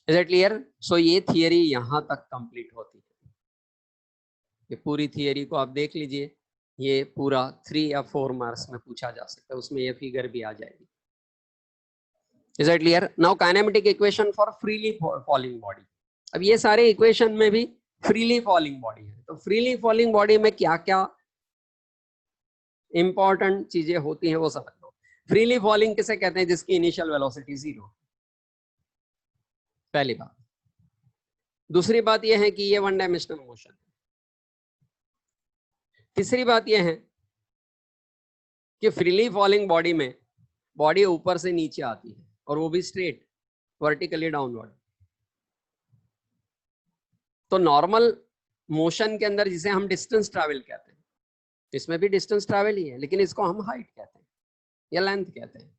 Is it clear? So ये थियरी यहाँ तक कंप्लीट होती है। ये पूरी थियरी को आप देख लीजिए, ये पूरा 3 या 4 मार्क्स में पूछा जा सकता है, उसमें ये फिगर भी आ जाएगी। Is it clear? Now kinematic equation for freely falling body. अब ये सारे इक्वेशन में भी फ्रीली फॉलिंग बॉडी है, तो फ्रीली फॉलिंग बॉडी में क्या क्या इंपॉर्टेंट चीजें होती हैं वो समझ लो। फ्रीली फॉलिंग किसे कहते हैं? जिसकी इनिशियल वेलोसिटी 0, पहली बात। दूसरी बात यह है कि ये वन डायमेंशनल मोशन है। तीसरी बात यह है कि फ्रीली फॉलिंग बॉडी में बॉडी ऊपर से नीचे आती है, और वो भी स्ट्रेट, वर्टिकली डाउनवर्ड। तो नॉर्मल मोशन के अंदर जिसे हम डिस्टेंस ट्रैवल कहते हैं, इसमें भी डिस्टेंस ट्रैवल ही है, लेकिन इसको हम हाइट कहते हैं या लेंथ कहते हैं।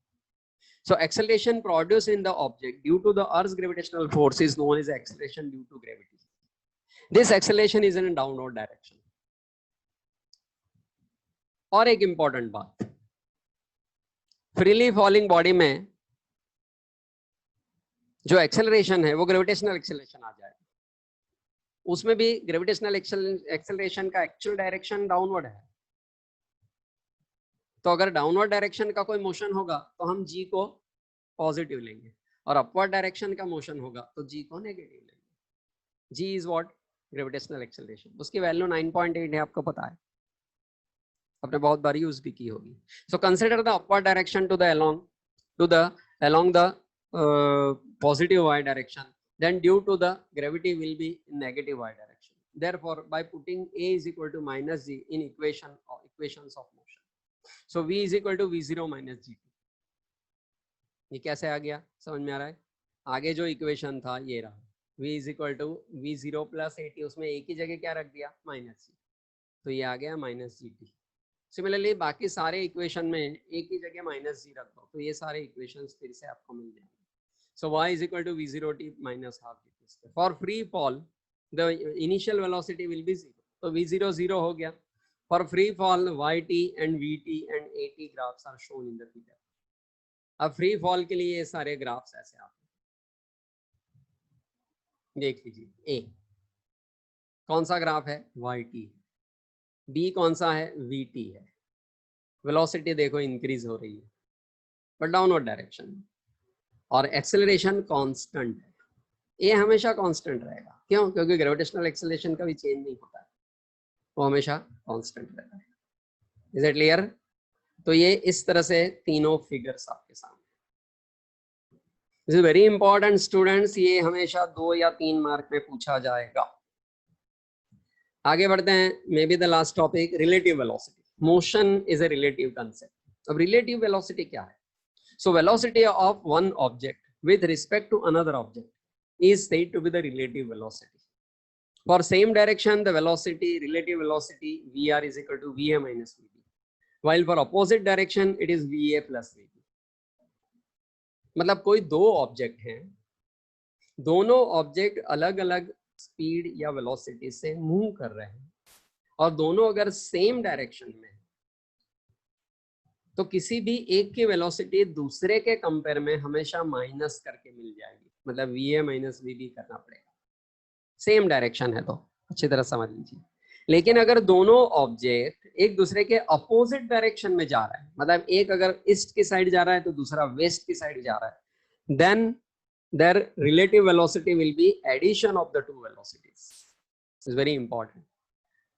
So acceleration produced in the object due to the Earth's gravitational force is known as acceleration due to gravity. This acceleration is in a downward direction. और एक important बात, फ्रीली फॉलिंग बॉडी में जो acceleration है वो gravitational acceleration आ जाएगा। उसमें भी ग्रेविटेशनल एक्सेलरेशन का एक्चुअल डायरेक्शन डाउनवर्ड है। तो अगर डाउनवर्ड डायरेक्शन का कोई मोशन होगा तो हम जी को पॉजिटिव लेंगे, और अपवर्ड डायरेक्शन का मोशन होगा तो जी को नेगेटिव लेंगे। जी इज व्हाट? Gravitational acceleration. उसकी वैल्यू 9.8 है, आपको पता है, आपने बहुत बार यूज भी की होगी। So consider the upward direction to the along the positive y direction, then due to the gravity will be in negative y direction. Therefore by putting a is equal to minus g in equations of motion, so v is equal to v0 minus gt. ये कैसे आ गया, समझ में आ रहा है? आगे जो equation था ये रहा, v is equal to v0 plus at, उसमें एक ही जगह क्या रख दिया? माइनस g, तो ये आ गया माइनस gt। सिमिलरली बाकी सारे इक्वेशन में एक ही जगह माइनस जी रख दो, तो ये सारे इक्वेशंस फिर से आपको मिल जाएंगे। सो y is equal to v0t minus half gt. For free fall the initial velocity will be 0, तो v0 0 हो गया। For free fall yt and vt and at graphs are shown in the figure. अब free fall के लिए ये सारे graphs ऐसे आते हैं, देख लीजिए। ए कौन सा ग्राफ है? yt। बी कौन सा है? vt है। वेलोसिटी देखो इंक्रीज हो रही है बट डाउनवर्ड डायरेक्शन, और एक्सेलरेशन कांस्टेंट है। ये हमेशा कांस्टेंट रहेगा, क्यों? क्योंकि ग्रेविटेशनल एक्सेलरेशन का भी चेंज नहीं होता है, वो हमेशा कांस्टेंट रहता है। Is it clear? तो ये इस तरह से तीनों फिगर्स आपके सामने। This is very important students, ये हमेशा 2 या 3 मार्क में पूछा जाएगा। आगे बढ़ते हैं, may be the last topic, relative velocity. Motion is a relative concept. अब रिलेटिव वेलोसिटी क्या है? So velocity of one object with respect to another object is said to be the relative velocity. For same direction, the velocity, relative velocity Vr is equal to Va minus Vb. While for opposite direction, it is Va plus Vb. मतलब कोई दो object हैं, दोनों object अलग अलग speed या velocity से move कर रहे हैं, और दोनों अगर सेम डायरेक्शन में, तो किसी भी एक की वेलोसिटी दूसरे के कंपेयर में हमेशा माइनस करके मिल जाएगी। मतलब Va माइनस Vb करना पड़ेगा, सेम डायरेक्शन है तो अच्छी तरह समझ लीजिए। लेकिन अगर दोनों ऑब्जेक्ट एक दूसरे के अपोजिट डायरेक्शन में जा रहा है, मतलब एक अगर ईस्ट की साइड जा रहा है तो दूसरा वेस्ट की साइड जा रहा है, then their relative velocity will be addition of the two velocities. Is very important.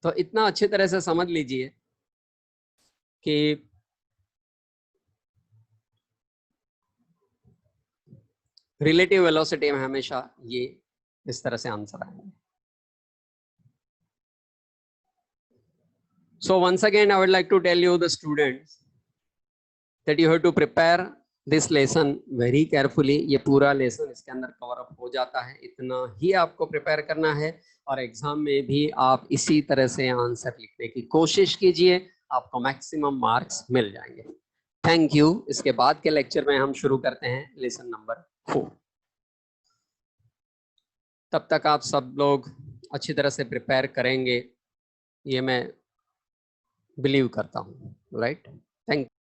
तो इतना अच्छी तरह से समझ लीजिए कि रिलेटिव वेलोसिटी में हमेशा ये इस तरह से आंसर आएंगे। So once again I would like to tell you the students that you have to prepare this lesson very carefully. ये पूरा लेसन इसके अंदर कवर अप हो जाता है, इतना ही आपको प्रिपेयर करना है, और एग्जाम में भी आप इसी तरह से आंसर लिखने की कोशिश कीजिए। आपको मैक्सिमम मार्क्स मिल जाएंगे। Thank you. इसके बाद के लेक्चर में हम शुरू करते हैं लेसन नंबर 4। तब तक आप सब लोग अच्छी तरह से प्रिपेयर करेंगे, ये मैं बिलीव करता हूँ, राइट। थैंक